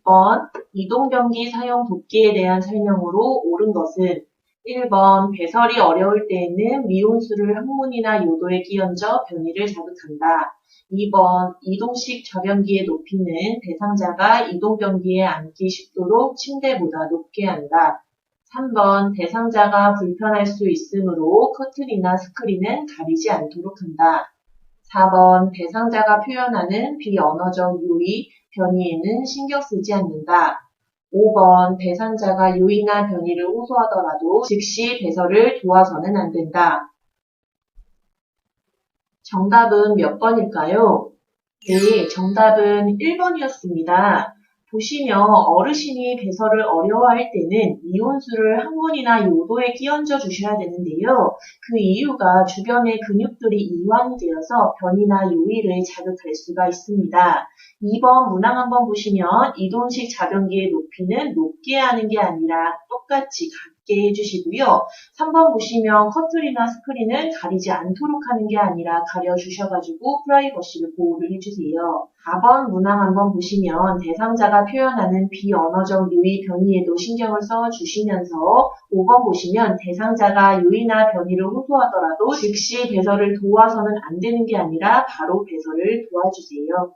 6번 이동변기 사용 돕기에 대한 설명으로 옳은 것은 1번 배설이 어려울 때에는 미온수를 항문이나 요도에 끼얹어 변이를 자극한다. 2번 이동식 좌변기의 높이는 대상자가 이동변기에 앉기 쉽도록 침대보다 높게 한다. 3번 대상자가 불편할 수 있으므로 커튼이나 스크린은 가리지 않도록 한다. 4번 대상자가 표현하는 비언어적 유의, 변이에는 신경 쓰지 않는다. 5번 대상자가 유의나 변이를 호소하더라도 즉시 배설을 도와서는 안 된다. 정답은 몇 번일까요? 네, 정답은 1번이었습니다. 보시면 어르신이 배설을 어려워할 때는 이온수를 항문이나 요도에 끼얹어 주셔야 되는데요. 그 이유가 주변의 근육들이 이완이 되어서 변이나 요의를 자극할 수가 있습니다. 2번 문항 한번 보시면 이동식 좌변기의 높이는 높게 하는 게 아니라 똑같이 같게 해주시고요. 3번 보시면 커튼이나 스크린을 가리지 않도록 하는 게 아니라 가려주셔가지고 프라이버시를 보호를 해주세요. 4번 문항 한번 보시면 대상자가 표현하는 비언어적 유의 변이에도 신경을 써주시면서 5번 보시면 대상자가 유의나 변이를 호소하더라도 즉시 배설을 도와서는 안 되는 게 아니라 바로 배설을 도와주세요.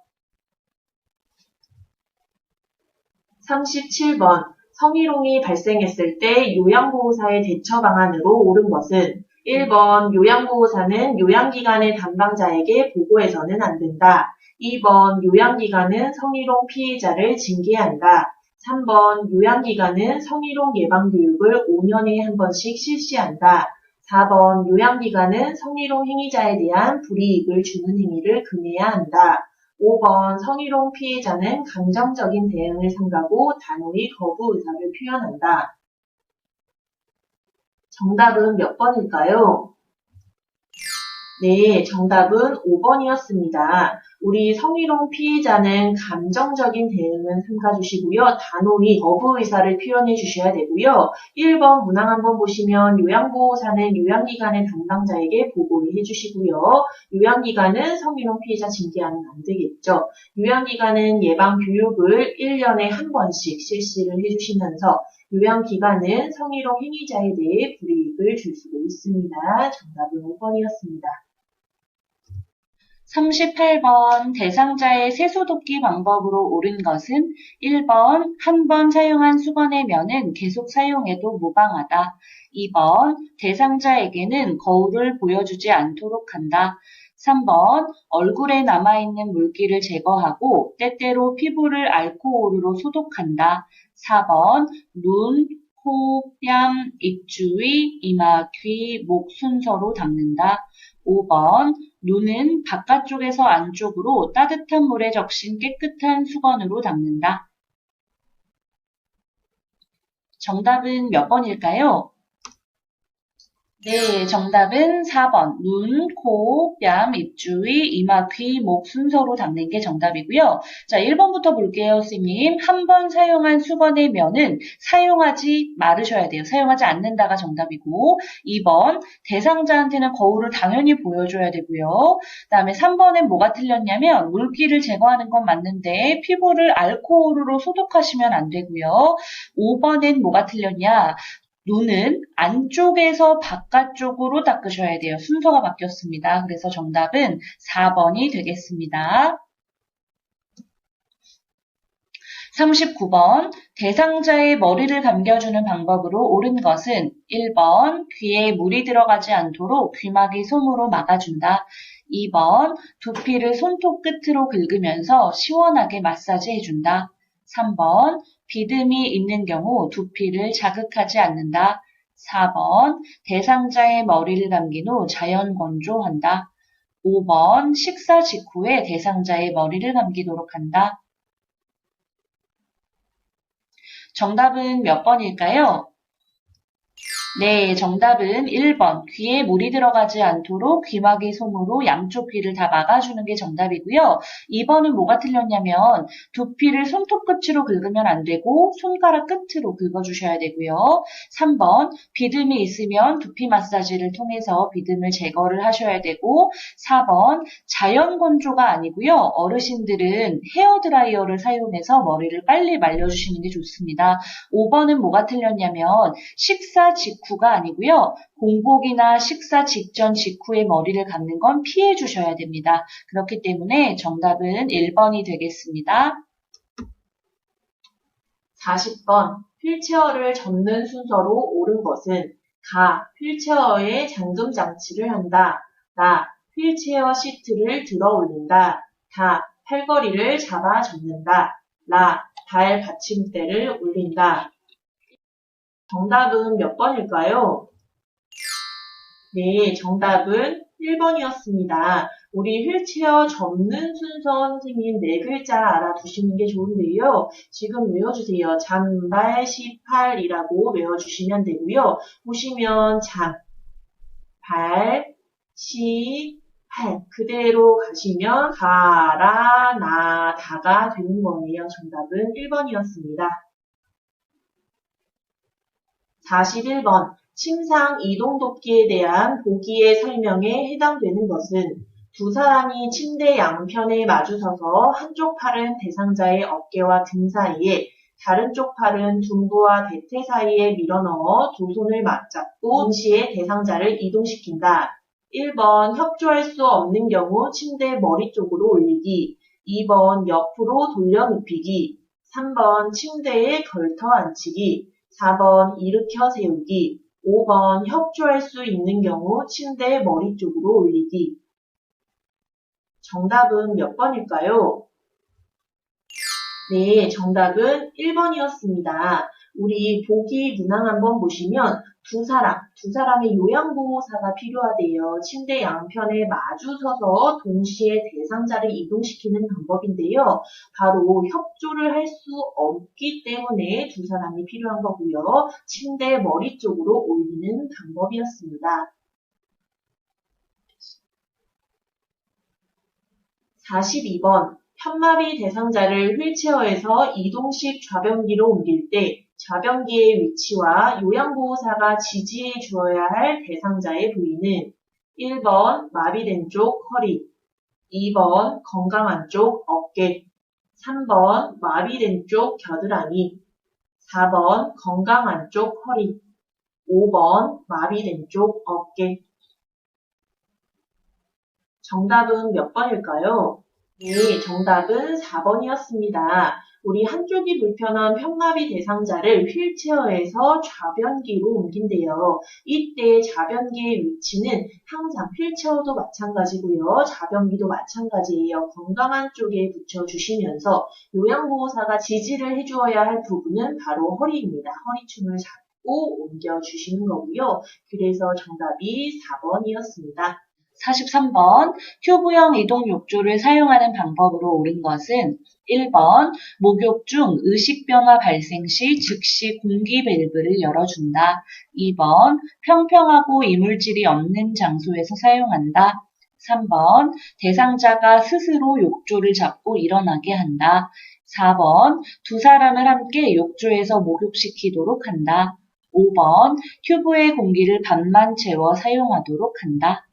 37번 성희롱이 발생했을 때 요양보호사의 대처 방안으로 옳은 것은 1번 요양보호사는 요양기관의 담당자에게 보고해서는 안 된다. 2번 요양기관은 성희롱 피해자를 징계한다. 3번 요양기관은 성희롱 예방교육을 5년에 한 번씩 실시한다. 4번 요양기관은 성희롱 행위자에 대한 불이익을 주는 행위를 금해야 한다. 5번 성희롱 피해자는 감정적인 대응을 삼가고 단호히 거부 의사를 표현한다. 정답은 몇 번일까요? 네, 정답은 5번이었습니다. 우리 성희롱 피해자는 감정적인 대응은 삼가주시고요. 단호히 거부 의사를 표현해 주셔야 되고요. 1번 문항 한번 보시면 요양보호사는 요양기관의 담당자에게 보고를 해주시고요. 요양기관은 성희롱 피해자 징계하면 안 되겠죠. 요양기관은 예방교육을 1년에 한 번씩 실시를 해주시면서 요양기관은 성희롱 행위자에 대해 불이익을 줄 수도 있습니다. 정답은 5번이었습니다. 38번 대상자의 세수돕기 방법으로 옳은 것은 1번 한 번 사용한 수건의 면은 계속 사용해도 무방하다. 2번 대상자에게는 거울을 보여주지 않도록 한다. 3번 얼굴에 남아있는 물기를 제거하고 때때로 피부를 알코올로 소독한다. 4번 눈, 코, 뺨, 입 주위, 이마, 귀, 목 순서로 닦는다. 5번 눈은 바깥쪽에서 안쪽으로 따뜻한 물에 적신 깨끗한 수건으로 닦는다. 정답은 몇 번일까요? 네, 정답은 4번. 눈, 코, 뺨, 입 주위, 이마, 귀, 목 순서로 닦는 게 정답이고요. 자, 1번부터 볼게요, 선생님. 한 번 사용한 수건의 면은 사용하지 말으셔야 돼요. 사용하지 않는다가 정답이고, 2번, 대상자한테는 거울을 당연히 보여줘야 되고요. 그 다음에 3번엔 뭐가 틀렸냐면, 물기를 제거하는 건 맞는데, 피부를 알코올로 소독하시면 안 되고요. 5번엔 뭐가 틀렸냐? 눈은 안쪽에서 바깥쪽으로 닦으셔야 돼요. 순서가 바뀌었습니다. 그래서 정답은 4번이 되겠습니다. 39번 대상자의 머리를 감겨주는 방법으로 옳은 것은 1번 귀에 물이 들어가지 않도록 귀마개 솜으로 막아준다. 2번 두피를 손톱 끝으로 긁으면서 시원하게 마사지 해준다. 3번 비듬이 있는 경우 두피를 자극하지 않는다. 4번 대상자의 머리를 감긴 후 자연 건조한다. 5번 식사 직후에 대상자의 머리를 감기도록 한다. 정답은 몇 번일까요? 네, 정답은 1번. 귀에 물이 들어가지 않도록 귀마개 솜으로 양쪽 귀를 다 막아주는 게 정답이고요. 2번은 뭐가 틀렸냐면 두피를 손톱 끝으로 긁으면 안 되고 손가락 끝으로 긁어주셔야 되고요. 3번, 비듬이 있으면 두피 마사지를 통해서 비듬을 제거를 하셔야 되고 4번, 자연 건조가 아니고요. 어르신들은 헤어드라이어를 사용해서 머리를 빨리 말려주시는 게 좋습니다. 5번은 뭐가 틀렸냐면 식사 직후가 아니고요. 공복이나 식사 직전 직후에 머리를 감는 건 피해 주셔야 됩니다. 그렇기 때문에 정답은 1번이 되겠습니다. 40번. 휠체어를 접는 순서로 옳은 것은 가. 휠체어에 잠금 장치를 한다. 나. 휠체어 시트를 들어 올린다. 다. 팔걸이를 잡아 접는다. 라. 발 받침대를 올린다. 정답은 몇 번일까요? 네, 정답은 1번이었습니다. 우리 휠체어 접는 순서 선생님 네 글자 알아두시는 게 좋은데요. 지금 외워주세요. 잔발 18이라고 외워주시면 되고요. 보시면 잔, 발, 18 그대로 가시면 가라, 나, 다가 되는 거예요. 정답은 1번이었습니다. 41번. 침상 이동 돕기에 대한 보기의 설명에 해당되는 것은 두 사람이 침대 양편에 마주서서 한쪽 팔은 대상자의 어깨와 등 사이에 다른 쪽 팔은 둔부와 대퇴 사이에 밀어넣어 두 손을 맞잡고 동시에 대상자를 이동시킨다. 1번 협조할 수 없는 경우 침대 머리 쪽으로 올리기, 2번 옆으로 돌려 눕히기, 3번 침대에 걸터 앉히기, 4번 일으켜 세우기, 5번 협조할 수 있는 경우 침대 머리 쪽으로 올리기. 정답은 몇 번일까요? 네, 정답은 1번이었습니다. 우리 보기 문항 한번 보시면 두 사람의 요양보호사가 필요하대요. 침대 양편에 마주서서 동시에 대상자를 이동시키는 방법인데요. 바로 협조를 할 수 없기 때문에 두 사람이 필요한 거고요. 침대 머리 쪽으로 올리는 방법이었습니다. 42번. 편마비 대상자를 휠체어에서 이동식 좌변기로 옮길 때 좌변기의 위치와 요양보호사가 지지해 주어야 할 대상자의 부위는 1번 마비된 쪽 허리, 2번 건강한 쪽 어깨, 3번 마비된 쪽 겨드랑이, 4번 건강한 쪽 허리, 5번 마비된 쪽 어깨. 정답은 몇 번일까요? 네, 정답은 4번이었습니다. 우리 한쪽이 불편한 편마비 대상자를 휠체어에서 좌변기로 옮긴대요. 이때 좌변기의 위치는 항상 휠체어도 마찬가지고요. 좌변기도 마찬가지예요. 건강한 쪽에 붙여주시면서 요양보호사가 지지를 해주어야 할 부분은 바로 허리입니다. 허리춤을 잡고 옮겨주시는 거고요. 그래서 정답이 4번이었습니다. 43번, 튜브형 이동 욕조를 사용하는 방법으로 옳은 것은 1번, 목욕 중 의식 변화 발생 시 즉시 공기 밸브를 열어준다. 2번, 평평하고 이물질이 없는 장소에서 사용한다. 3번, 대상자가 스스로 욕조를 잡고 일어나게 한다. 4번, 두 사람을 함께 욕조에서 목욕시키도록 한다. 5번, 튜브의 공기를 반만 채워 사용하도록 한다.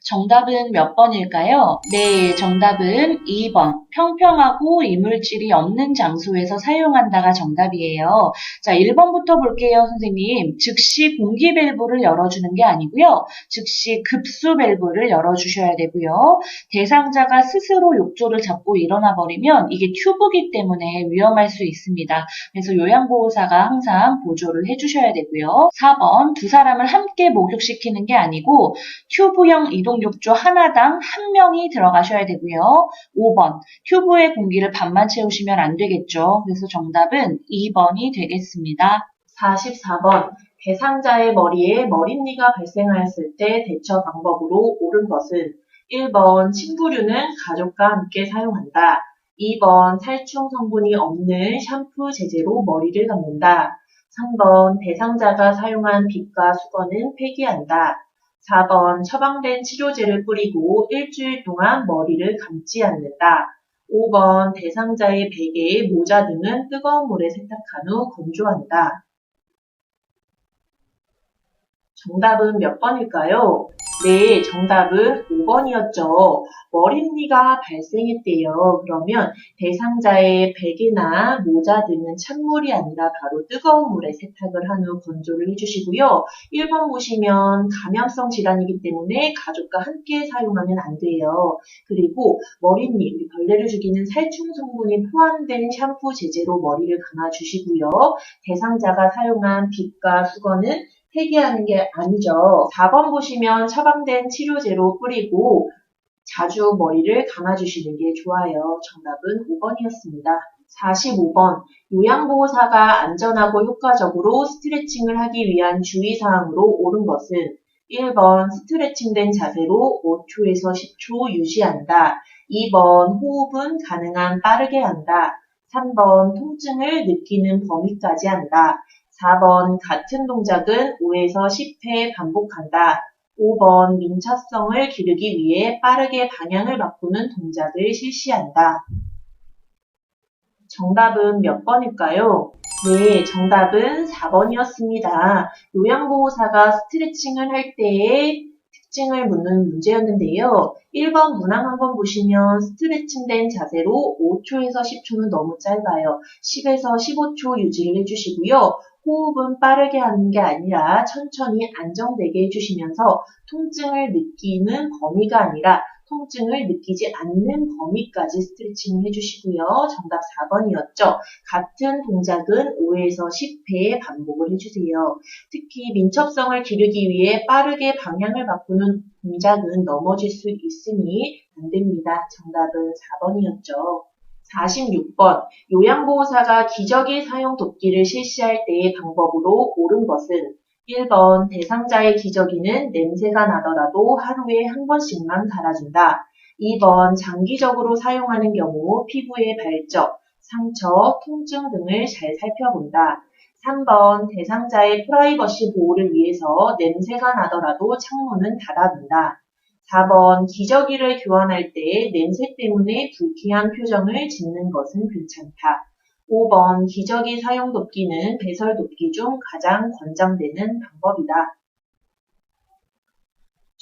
정답은 몇 번일까요? 네, 정답은 2번. 평평하고 이물질이 없는 장소에서 사용한다가 정답이에요. 자, 1번부터 볼게요, 선생님. 즉시 공기 밸브를 열어주는 게 아니고요. 즉시 급수 밸브를 열어주셔야 되고요. 대상자가 스스로 욕조를 잡고 일어나 버리면 이게 튜브기 때문에 위험할 수 있습니다. 그래서 요양보호사가 항상 보조를 해주셔야 되고요. 4번, 두 사람을 함께 목욕시키는 게 아니고 튜브형 이동욕조 하나당 한 명이 들어가셔야 되고요. 5번, 튜브의 공기를 반만 채우시면 안 되겠죠. 그래서 정답은 2번이 되겠습니다. 44번. 대상자의 머리에 머릿니가 발생하였을 때 대처 방법으로 옳은 것은 1번 침부류는 가족과 함께 사용한다. 2번 살충 성분이 없는 샴푸 제제로 머리를 감는다. 3번 대상자가 사용한 빗과 수건은 폐기한다. 4번 처방된 치료제를 뿌리고 일주일 동안 머리를 감지 않는다. 5번 대상자의 베개, 모자 등은 뜨거운 물에 세탁한 후 건조한다. 정답은 몇 번일까요? 네, 정답은 5번이었죠. 머리무늬가 발생했대요. 그러면 대상자의 베개나 모자 등은 찬물이 아니라 바로 뜨거운 물에 세탁을 한 후 건조를 해주시고요. 1번 보시면 감염성 질환이기 때문에 가족과 함께 사용하면 안 돼요. 그리고 머리무늬, 우리 벌레를 죽이는 살충 성분이 포함된 샴푸 제제로 머리를 감아주시고요. 대상자가 사용한 빗과 수건은 폐기하는 게 아니죠. 4번 보시면 처방된 치료제로 뿌리고 자주 머리를 감아주시는 게 좋아요. 정답은 5번이었습니다. 45번 요양보호사가 안전하고 효과적으로 스트레칭을 하기 위한 주의사항으로 옳은 것은 1번 스트레칭된 자세로 5초에서 10초 유지한다. 2번 호흡은 가능한 빠르게 한다. 3번 통증을 느끼는 범위까지 한다. 4번 같은 동작은 5에서 10회 반복한다. 5번 민첩성을 기르기 위해 빠르게 방향을 바꾸는 동작을 실시한다. 정답은 몇 번일까요? 네, 정답은 4번이었습니다. 요양보호사가 스트레칭을 할 때의 특징을 묻는 문제였는데요. 1번 문항 한번 보시면 스트레칭된 자세로 5초에서 10초는 너무 짧아요. 10에서 15초 유지를 해주시고요. 호흡은 빠르게 하는 게 아니라 천천히 안정되게 해주시면서 통증을 느끼는 범위가 아니라 통증을 느끼지 않는 범위까지 스트레칭을 해주시고요. 정답 4번이었죠. 같은 동작은 5에서 10회 반복을 해주세요. 특히 민첩성을 기르기 위해 빠르게 방향을 바꾸는 동작은 넘어질 수 있으니 안 됩니다. 정답은 4번이었죠. 46번 요양보호사가 기저귀 사용 돕기를 실시할 때의 방법으로 옳은 것은 1번 대상자의 기저귀는 냄새가 나더라도 하루에 한 번씩만 갈아준다. 2번 장기적으로 사용하는 경우 피부의 발적, 상처, 통증 등을 잘 살펴본다. 3번 대상자의 프라이버시 보호를 위해서 냄새가 나더라도 창문은 닫아둔다. 4번 기저귀를 교환할 때 냄새 때문에 불쾌한 표정을 짓는 것은 괜찮다. 5번 기저귀 사용 돕기는 배설 돕기 중 가장 권장되는 방법이다.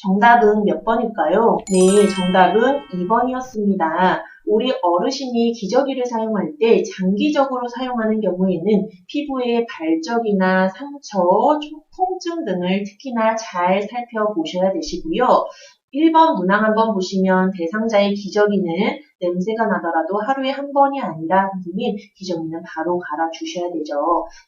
정답은 몇 번일까요? 네, 정답은 2번이었습니다. 우리 어르신이 기저귀를 사용할 때 장기적으로 사용하는 경우에는 피부의 발적이나 상처, 통증 등을 특히나 잘 살펴보셔야 되시고요. 1번 문항 한번 보시면 대상자의 기저귀는 냄새가 나더라도 하루에 한 번이 아니라 선생님 기저귀는 바로 갈아주셔야 되죠.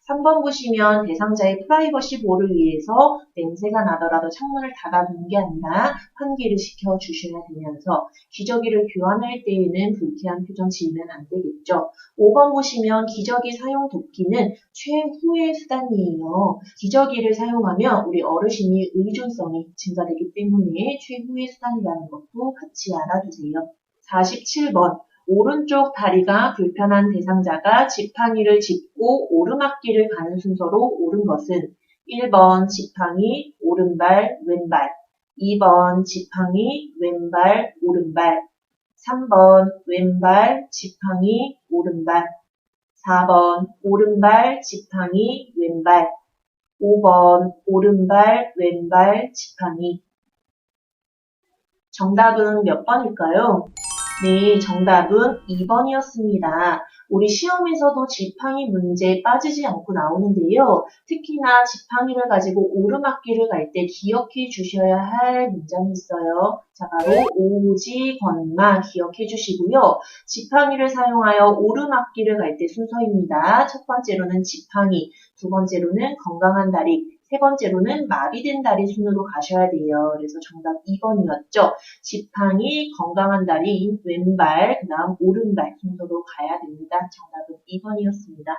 3번 보시면 대상자의 프라이버시 보호를 위해서 냄새가 나더라도 창문을 닫아두는 게 아니라 환기를 시켜주셔야 되면서 기저귀를 교환할 때에는 불쾌한 표정 지으면 안 되겠죠. 5번 보시면 기저귀 사용 돕기는 최후의 수단이에요. 기저귀를 사용하면 우리 어르신이 의존성이 증가되기 때문에 최후의 수단이라는 것도 같이 알아두세요. 47번 오른쪽 다리가 불편한 대상자가 지팡이를 짚고 오르막길을 가는 순서로 옳은 것은 1번 지팡이 오른발 왼발 2번 지팡이 왼발 오른발 3번 왼발 지팡이 오른발 4번 오른발 지팡이 왼발 5번 오른발 왼발 지팡이 정답은 몇 번일까요? 네, 정답은 2번이었습니다. 우리 시험에서도 지팡이 문제 빠지지 않고 나오는데요. 특히나 지팡이를 가지고 오르막길을 갈 때 기억해 주셔야 할 문장이 있어요. 자, 바로 오지, 건마 기억해 주시고요. 지팡이를 사용하여 오르막길을 갈 때 순서입니다. 첫 번째로는 지팡이, 두 번째로는 건강한 다리, 세 번째로는 마비된 다리 순으로 가셔야 돼요. 그래서 정답 2번이었죠. 지팡이, 건강한 다리, 왼발, 그 다음 오른발 순서로 가야 됩니다. 정답은 2번이었습니다.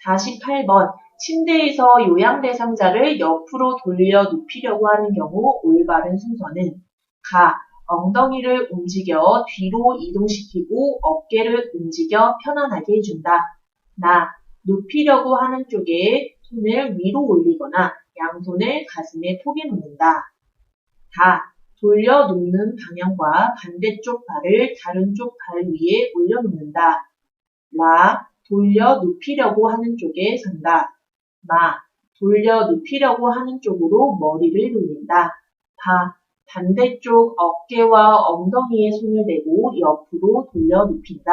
48번 침대에서 요양 대상자를 옆으로 돌려 눕히려고 하는 경우 올바른 순서는 가, 엉덩이를 움직여 뒤로 이동시키고 어깨를 움직여 편안하게 해준다. 나, 눕히려고 하는 쪽에 손을 위로 올리거나 양손을 가슴에 포개 놓는다. 다, 돌려 눕는 방향과 반대쪽 발을 다른 쪽 발 위에 올려놓는다. 라, 돌려 눕히려고 하는 쪽에 선다. 마, 돌려 눕히려고 하는 쪽으로 머리를 돌린다. 바, 반대쪽 어깨와 엉덩이에 손을 대고 옆으로 돌려 눕힌다.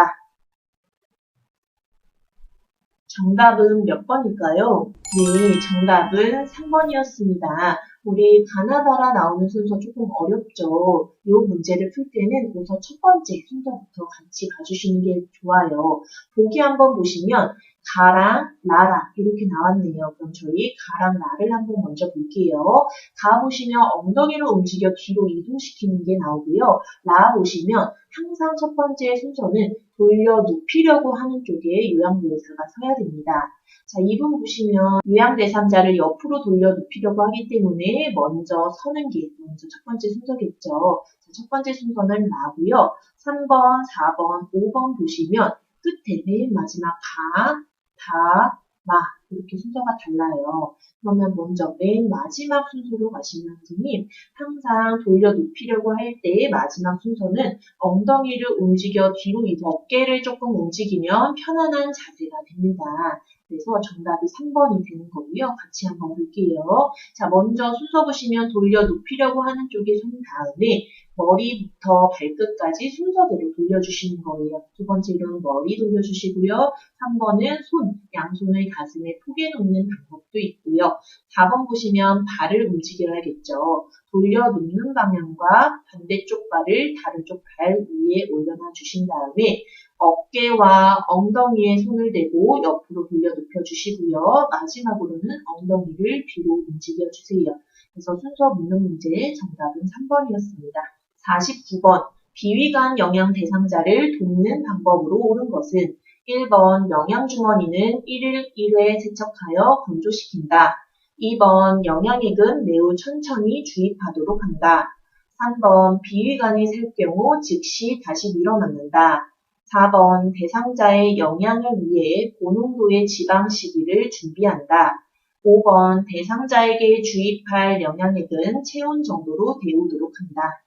정답은 몇 번일까요? 네, 정답은 3번이었습니다. 우리 가나다라 나오는 순서 조금 어렵죠? 이 문제를 풀 때는 우선 첫 번째 순서부터 같이 가주시는 게 좋아요. 보기 한번 보시면 가랑 라랑 이렇게 나왔네요. 그럼 저희 가랑 라를 한번 먼저 볼게요. 가 보시면 엉덩이를 움직여 뒤로 이동시키는 게 나오고요. 라 보시면 항상 첫 번째 순서는 돌려 눕히려고 하는 쪽에 요양보호사가 서야 됩니다. 자, 2번 보시면 요양대상자를 옆으로 돌려 눕히려고 하기 때문에 먼저 서는 게 먼저 첫 번째 순서겠죠. 자, 첫 번째 순서는 라고요. 3번, 4번, 5번 보시면 끝에 맨 마지막 가, 다, 마 이렇게 순서가 달라요. 그러면 먼저 맨 마지막 순서로 가시면 선생님 항상 돌려 눕히려고 할 때 마지막 순서는 엉덩이를 움직여 뒤로 어깨를 조금 움직이면 편안한 자세가 됩니다. 그래서 정답이 3번이 되는 거고요. 같이 한번 볼게요. 자, 먼저 순서 보시면 돌려 눕히려고 하는 쪽에 손 다음에 머리부터 발끝까지 순서대로 돌려주시는 거예요. 두 번째로는 머리 돌려주시고요. 3번은 손, 양손을 가슴에 포개 놓는 방법도 있고요. 4번 보시면 발을 움직여야겠죠. 돌려 눕는 방향과 반대쪽 발을 다른 쪽 발 위에 올려놔 주신 다음에 어깨와 엉덩이에 손을 대고 옆으로 돌려 눕혀주시고요. 마지막으로는 엉덩이를 뒤로 움직여주세요. 그래서 순서 묻는 문제 정답은 3번이었습니다. 49번 비위관 영양 대상자를 돕는 방법으로 옳은 것은 1번 영양주머니는 1일 1회 세척하여 건조시킨다. 2번 영양액은 매우 천천히 주입하도록 한다. 3번 비위관이 셀 경우 즉시 다시 밀어넣는다. 4번 대상자의 영양을 위해 고농도의 지방 식이를 준비한다. 5번 대상자에게 주입할 영양액은 체온 정도로 데우도록 한다.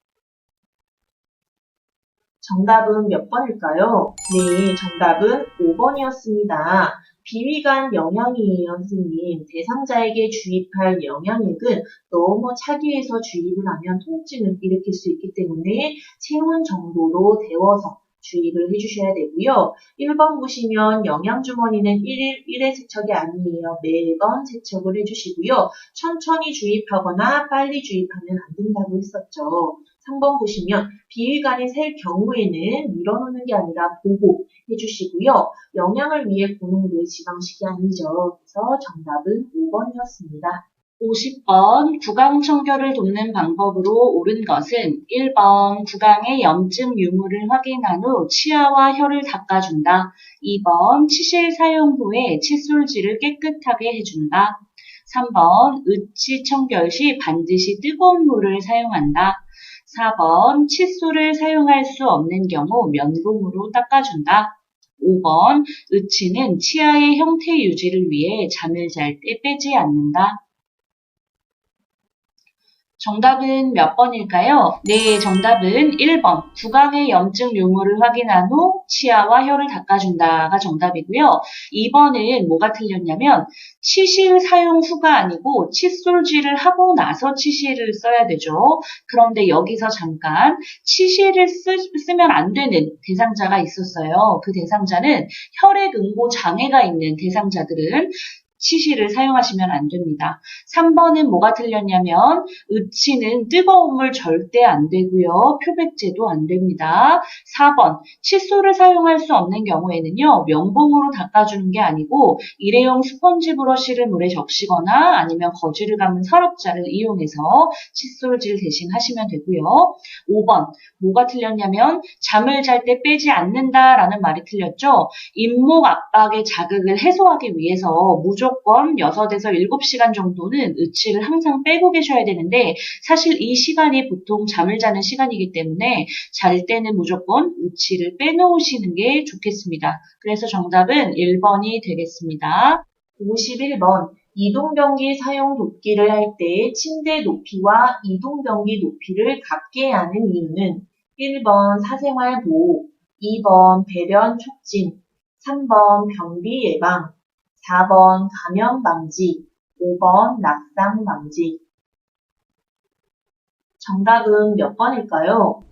정답은 몇 번일까요? 네, 정답은 5번이었습니다. 비위관 영양이에요, 선생님. 대상자에게 주입할 영양액은 너무 차게 해서 주입을 하면 통증을 일으킬 수 있기 때문에 체온 정도로 데워서 주입을 해주셔야 되고요. 1번 보시면 영양주머니는 1일 1회 세척이 아니에요. 매번 세척을 해주시고요. 천천히 주입하거나 빨리 주입하면 안 된다고 했었죠. 3번 보시면 비위관이 셀 경우에는 밀어넣는 게 아니라 보고 해주시고요. 영양을 위해 고농도의 지방식이 아니죠. 그래서 정답은 5번이었습니다. 50번 구강 청결을 돕는 방법으로 옳은 것은 1번 구강의 염증 유무를 확인한 후 치아와 혀를 닦아준다. 2번 치실 사용 후에 칫솔질을 깨끗하게 해준다. 3번 의치 청결 시 반드시 뜨거운 물을 사용한다. 4번 칫솔을 사용할 수 없는 경우 면봉으로 닦아준다. 5번 의치는 치아의 형태 유지를 위해 잠을 잘 때 빼지 않는다. 정답은 몇 번일까요? 네, 정답은 1번. 구강의 염증 유무를 확인한 후 치아와 혀를 닦아준다가 정답이고요. 2번은 뭐가 틀렸냐면 치실 사용 후가 아니고 칫솔질을 하고 나서 치실을 써야 되죠. 그런데 여기서 잠깐 치실을 쓰면 안 되는 대상자가 있었어요. 그 대상자는 혈액 응고 장애가 있는 대상자들은 치실을 사용하시면 안 됩니다. 3번은 뭐가 틀렸냐면 의치는 뜨거운 물 절대 안 되고요. 표백제도 안 됩니다. 4번 칫솔을 사용할 수 없는 경우에는요. 면봉으로 닦아주는 게 아니고 일회용 스펀지 브러쉬를 물에 적시거나 아니면 거즈를 감은 서랍자를 이용해서 칫솔질 대신 하시면 되고요. 5번 뭐가 틀렸냐면 잠을 잘 때 빼지 않는다라는 말이 틀렸죠. 잇목 압박의 자극을 해소하기 위해서 무조건 무조건 6에서 7시간 정도는 의치를 항상 빼고 계셔야 되는데 사실 이 시간이 보통 잠을 자는 시간이기 때문에 잘 때는 무조건 의치를 빼놓으시는 게 좋겠습니다. 그래서 정답은 1번이 되겠습니다. 51번. 이동변기 사용 돕기를 할 때 침대 높이와 이동변기 높이를 같게 하는 이유는 1번 사생활 보호, 2번 배변 촉진, 3번 변비 예방, 4번 감염 방지, 5번 낙상 방지. 정답은 몇 번일까요?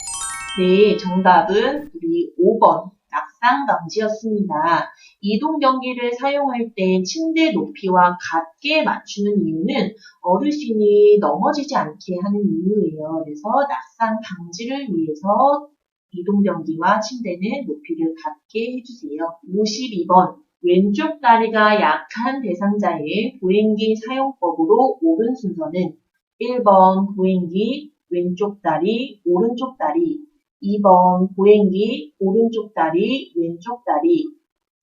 네, 정답은 우리 5번 낙상 방지였습니다. 이동 변기를 사용할 때 침대 높이와 같게 맞추는 이유는 어르신이 넘어지지 않게 하는 이유예요. 그래서 낙상 방지를 위해서 이동 변기와 침대는 높이를 같게 해주세요. 52번. 왼쪽 다리가 약한 대상자의 보행기 사용법으로 옳은 순서는 1번 보행기, 왼쪽 다리, 오른쪽 다리, 2번 보행기, 오른쪽 다리, 왼쪽 다리,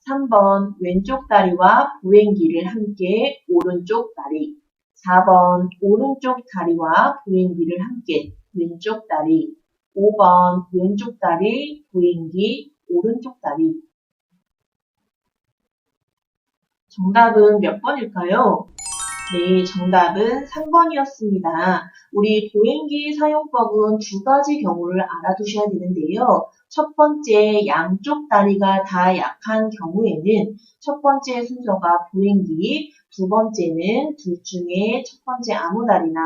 3번 왼쪽 다리와 보행기를 함께 오른쪽 다리, 4번 오른쪽 다리와 보행기를 함께 왼쪽 다리, 5번 왼쪽 다리, 보행기, 오른쪽 다리. 정답은 몇 번일까요? 네, 정답은 3번이었습니다. 우리 보행기 사용법은 두 가지 경우를 알아두셔야 되는데요. 첫 번째, 양쪽 다리가 다 약한 경우에는 첫 번째 순서가 보행기, 두 번째는 둘 중에 첫 번째 아무 다리나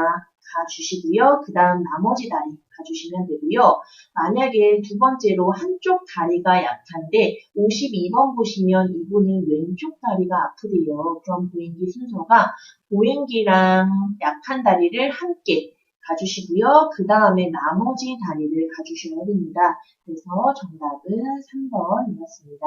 가주시고요. 그 다음 나머지 다리 가주시면 되고요. 만약에 두 번째로 한쪽 다리가 약한데 52번 보시면 이분은 왼쪽 다리가 아프대요. 그럼 보행기 순서가 보행기랑 약한 다리를 함께 가주시고요. 그 다음에 나머지 다리를 가주셔야 됩니다. 그래서 정답은 3번이었습니다.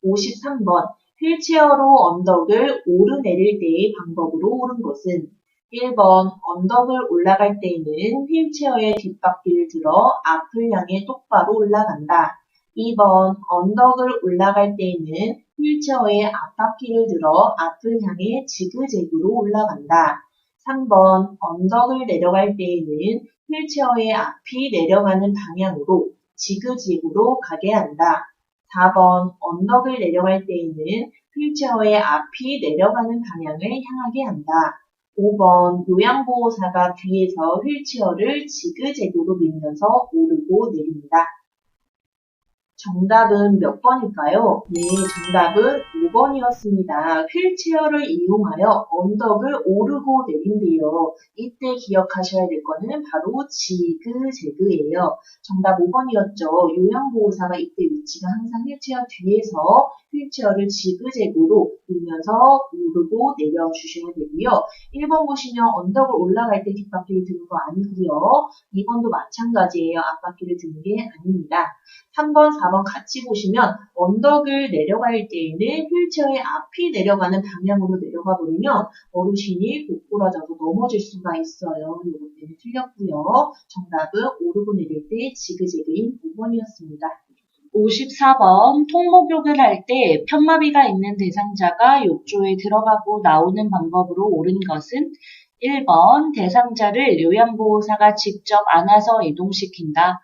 53번. 휠체어로 언덕을 오르내릴 때의 방법으로 옳은 것은 1번 언덕을 올라갈 때에는 휠체어의 뒷바퀴를 들어 앞을 향해 똑바로 올라간다. 2번 언덕을 올라갈 때에는 휠체어의 앞바퀴를 들어 앞을 향해 지그재그로 올라간다. 3번 언덕을 내려갈 때에는 휠체어의 앞이 내려가는 방향으로 지그재그로 가게 한다. 4번 언덕을 내려갈 때에는 휠체어의 앞이 내려가는 방향을 향하게 한다. 5번 요양보호사가 뒤에서 휠체어를 지그재그로 밀면서 오르고 내린다. 정답은 몇 번일까요? 네, 정답은 5번이었습니다. 휠체어를 이용하여 언덕을 오르고 내린대요. 이때 기억하셔야 될 거는 바로 지그재그예요. 정답 5번이었죠. 요양보호사가 이때 위치가 항상 휠체어 뒤에서 휠체어를 지그재그로 밀면서 오르고 내려주셔야 되고요. 1번 보시면 언덕을 올라갈 때 뒷바퀴를 드는 거 아니고요. 2번도 마찬가지예요. 앞바퀴를 드는 게 아닙니다. 3번, 4번 같이 보시면 언덕을 내려갈 때에는 휠체어의 앞이 내려가는 방향으로 내려가 버리면 어르신이 고꾸라져서 넘어질 수가 있어요. 이것 때문에 틀렸고요. 정답은 오르고 내릴 때 지그재그인 5번이었습니다. 54번. 통목욕을 할 때 편마비가 있는 대상자가 욕조에 들어가고 나오는 방법으로 옳은 것은 1번 대상자를 요양보호사가 직접 안아서 이동시킨다.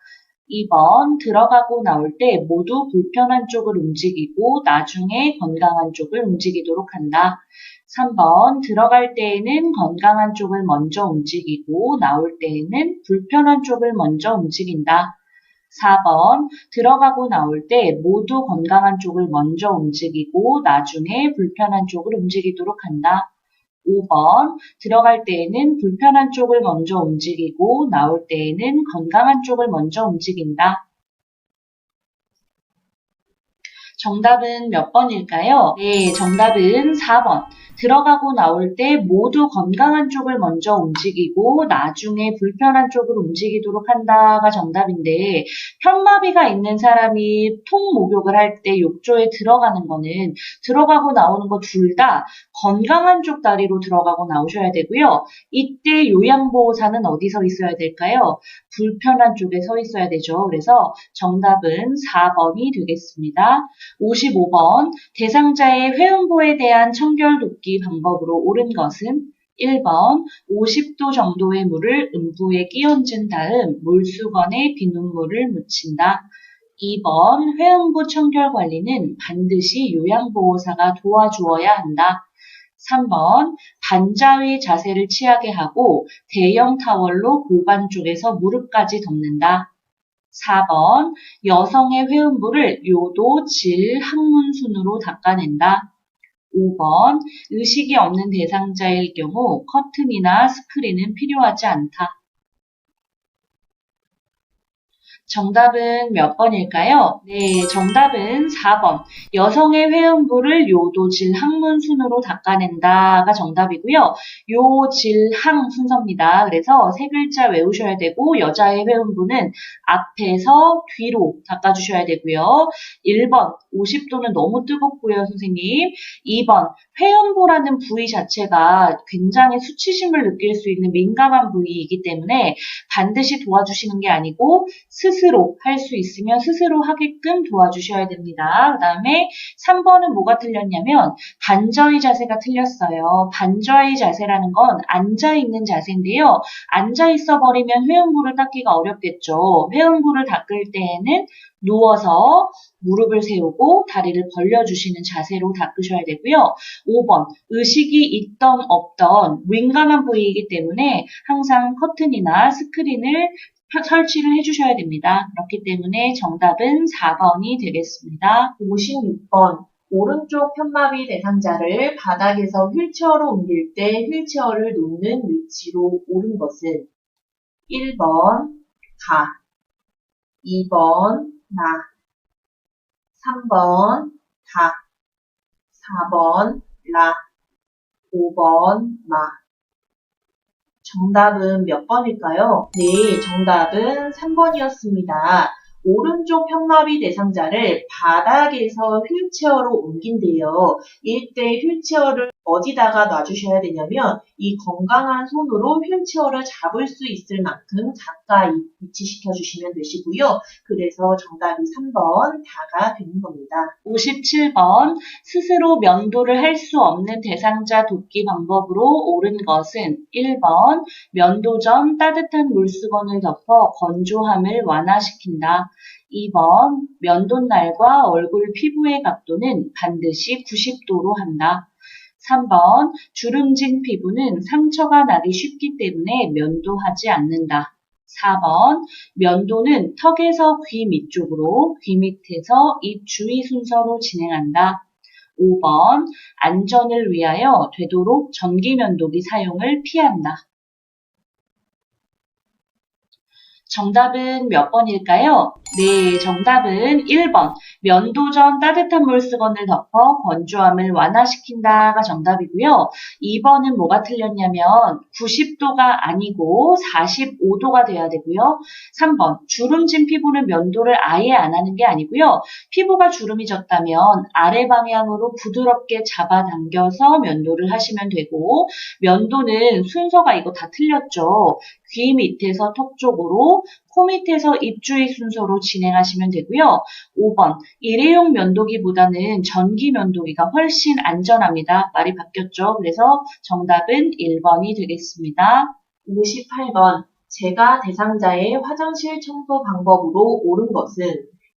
2번 들어가고 나올 때 모두 불편한 쪽을 움직이고 나중에 건강한 쪽을 움직이도록 한다. 3번 들어갈 때에는 건강한 쪽을 먼저 움직이고 나올 때에는 불편한 쪽을 먼저 움직인다. 4번 들어가고 나올 때 모두 건강한 쪽을 먼저 움직이고 나중에 불편한 쪽을 움직이도록 한다. 5번 들어갈 때에는 불편한 쪽을 먼저 움직이고 나올 때에는 건강한 쪽을 먼저 움직인다. 정답은 몇 번일까요? 네, 정답은 4번. 들어가고 나올 때 모두 건강한 쪽을 먼저 움직이고 나중에 불편한 쪽을 움직이도록 한다가 정답인데 편마비가 있는 사람이 통목욕을 할 때 욕조에 들어가는 거는 들어가고 나오는 거 둘 다 건강한 쪽 다리로 들어가고 나오셔야 되고요. 이때 요양보호사는 어디 서 있어야 될까요? 불편한 쪽에 서 있어야 되죠. 그래서 정답은 4번이 되겠습니다. 55번 대상자의 회음부에 대한 청결 돕기 방법으로 옳은 것은 1번 50도 정도의 물을 음부에 끼얹은 다음 물수건에 비눗물을 묻힌다. 2번 회음부 청결 관리는 반드시 요양보호사가 도와주어야 한다. 3번 반자위 자세를 취하게 하고 대형 타월로 골반 쪽에서 무릎까지 덮는다. 4번 여성의 회음부를 요도, 질, 항문 순으로 닦아낸다. 5번 의식이 없는 대상자일 경우 커튼이나 스크린은 필요하지 않다. 정답은 몇 번일까요? 네, 정답은 4번. 여성의 회음부를 요도, 질, 항문 순으로 닦아낸다가 정답이고요. 요, 질, 항 순서입니다. 그래서 세 글자 외우셔야 되고 여자의 회음부는 앞에서 뒤로 닦아주셔야 되고요. 1번, 50도는 너무 뜨겁고요, 선생님. 2번, 회음부라는 부위 자체가 굉장히 수치심을 느낄 수 있는 민감한 부위이기 때문에 반드시 도와주시는 게 아니고 스스로 할 수 있으면 스스로 하게끔 도와주셔야 됩니다. 그 다음에 3번은 뭐가 틀렸냐면 반저의 자세가 틀렸어요. 반저의 자세라는 건 앉아있는 자세인데요. 앉아있어 버리면 회음부를 닦기가 어렵겠죠. 회음부를 닦을 때에는 누워서 무릎을 세우고 다리를 벌려주시는 자세로 닦으셔야 되고요. 5번, 의식이 있던 없던 민감한 부위이기 때문에 항상 커튼이나 스크린을 설치를 해주셔야 됩니다. 그렇기 때문에 정답은 4번이 되겠습니다. 56번. 오른쪽 편마비 대상자를 바닥에서 휠체어로 옮길 때 휠체어를 놓는 위치로 옳은 것은 1번 가, 2번 나, 3번 다, 4번 라, 5번 마. 정답은 몇 번일까요? 네, 정답은 3번이었습니다. 오른쪽 편마비 대상자를 바닥에서 휠체어로 옮긴대요. 이때 휠체어를 어디다가 놔주셔야 되냐면 이 건강한 손으로 휠체어를 잡을 수 있을 만큼 가까이 위치시켜 주시면 되시고요. 그래서 정답이 3번 다가 되는 겁니다. 57번 스스로 면도를 할 수 없는 대상자 돕기 방법으로 옳은 것은 1번 면도 전 따뜻한 물수건을 덮어 건조함을 완화시킨다. 2번 면도날과 얼굴 피부의 각도는 반드시 90도로 한다. 3번 주름진 피부는 상처가 나기 쉽기 때문에 면도하지 않는다. 4번 면도는 턱에서 귀 밑쪽으로, 귀 밑에서 입 주위 순서로 진행한다. 5번 안전을 위하여 되도록 전기면도기 사용을 피한다. 정답은 몇 번일까요? 네, 정답은 1번. 면도 전 따뜻한 물수건을 덮어 건조함을 완화시킨다가 정답이고요. 2번은 뭐가 틀렸냐면 90도가 아니고 45도가 돼야 되고요. 3번, 주름진 피부는 면도를 아예 안 하는 게 아니고요. 피부가 주름이 졌다면 아래 방향으로 부드럽게 잡아당겨서 면도를 하시면 되고, 면도는 순서가 이거 다 틀렸죠. 귀 밑에서 턱 쪽으로, 코 밑에서 입 주위 순서로 진행하시면 되고요. 5번, 일회용 면도기보다는 전기 면도기가 훨씬 안전합니다. 말이 바뀌었죠. 그래서 정답은 1번이 되겠습니다. 58번. 제가 대상자의 화장실 청소 방법으로 옳은 것은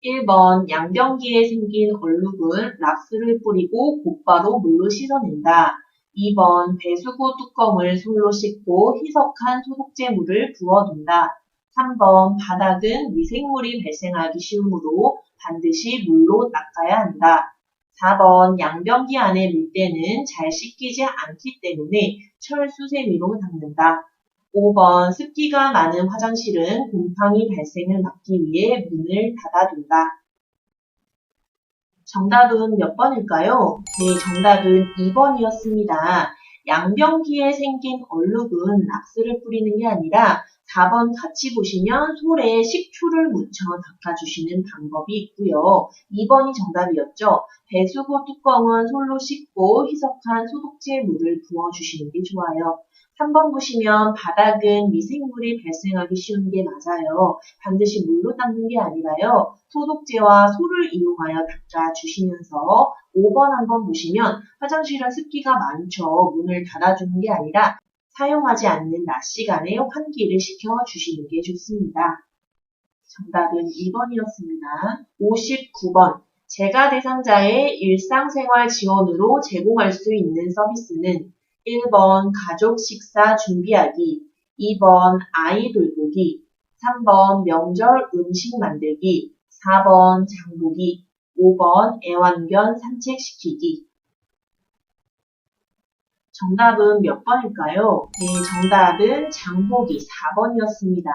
1번 양변기에 생긴 얼룩은 락스를 뿌리고 곧바로 물로 씻어낸다. 2번 배수구 뚜껑을 솔로 씻고 희석한 소독제물을 부어둔다. 3번 바닥은 미생물이 발생하기 쉬우므로 반드시 물로 닦아야 한다. 4번 양변기 안에 물때는 잘 씻기지 않기 때문에 철수세미로 닦는다. 5번 습기가 많은 화장실은 곰팡이 발생을 막기 위해 문을 닫아둔다. 정답은 몇 번일까요? 네, 정답은 2번이었습니다. 양변기에 생긴 얼룩은 락스를 뿌리는 게 아니라 4번 같이 보시면 솔에 식초를 묻혀 닦아주시는 방법이 있고요. 2번이 정답이었죠. 배수구 뚜껑은 솔로 씻고 희석한 소독제 물을 부어주시는 게 좋아요. 3번 보시면 바닥은 미생물이 발생하기 쉬운 게 맞아요. 반드시 물로 닦는 게 아니라요. 소독제와 소를 이용하여 닦아주시면서 5번 한번 보시면 화장실은 습기가 많죠. 문을 닫아주는 게 아니라 사용하지 않는 낮 시간에 환기를 시켜주시는 게 좋습니다. 정답은 2번이었습니다. 59번. 재가 대상자의 일상생활 지원으로 제공할 수 있는 서비스는 1번 가족 식사 준비하기, 2번 아이 돌보기, 3번 명절 음식 만들기, 4번 장보기, 5번 애완견 산책시키기. 정답은 몇 번일까요? 네, 정답은 장보기 4번이었습니다.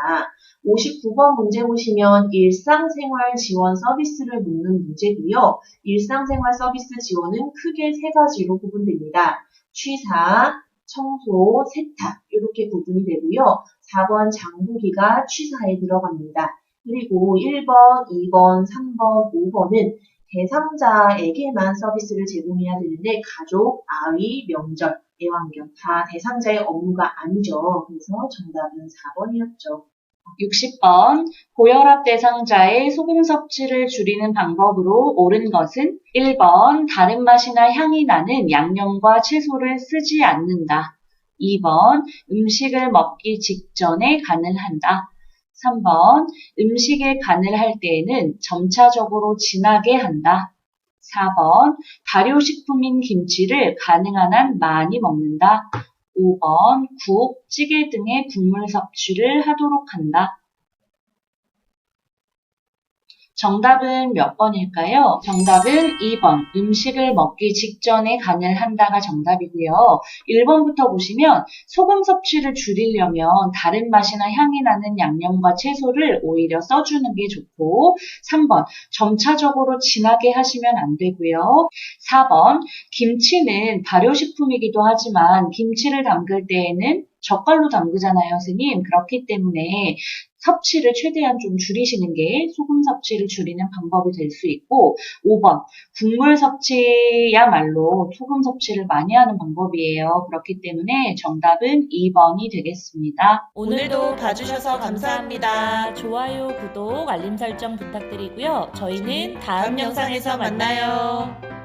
59번 문제 보시면 일상생활 지원 서비스를 묻는 문제고요. 일상생활 서비스 지원은 크게 세 가지로 구분됩니다. 취사, 청소, 세탁 이렇게 구분이 되고요. 4번 장보기가 취사에 들어갑니다. 그리고 1번, 2번, 3번, 5번은 대상자에게만 서비스를 제공해야 되는데 가족, 아이, 명절, 애완견 다 대상자의 업무가 아니죠. 그래서 정답은 4번이었죠. 60번. 고혈압 대상자의 소금 섭취를 줄이는 방법으로 옳은 것은 1번 다른 맛이나 향이 나는 양념과 채소를 쓰지 않는다. 2번 음식을 먹기 직전에 간을 한다. 3번 음식에 간을 할 때에는 점차적으로 진하게 한다. 4번 발효식품인 김치를 가능한 한 많이 먹는다. 5번 국, 찌개 등의 국물 섭취를 하도록 한다. 정답은 몇 번일까요? 정답은 2번, 음식을 먹기 직전에 간을 한다가 정답이고요. 1번부터 보시면 소금 섭취를 줄이려면 다른 맛이나 향이 나는 양념과 채소를 오히려 써주는 게 좋고 3번, 점차적으로 진하게 하시면 안 되고요. 4번, 김치는 발효식품이기도 하지만 김치를 담글 때에는 젓갈로 담그잖아요, 선생님. 그렇기 때문에 섭취를 최대한 좀 줄이시는 게 소금 섭취를 줄이는 방법이 될 수 있고 5번, 국물 섭취야말로 소금 섭취를 많이 하는 방법이에요. 그렇기 때문에 정답은 2번이 되겠습니다. 오늘도 봐주셔서 감사합니다. 좋아요, 구독, 알림 설정 부탁드리고요. 저희는 다음 영상에서 만나요.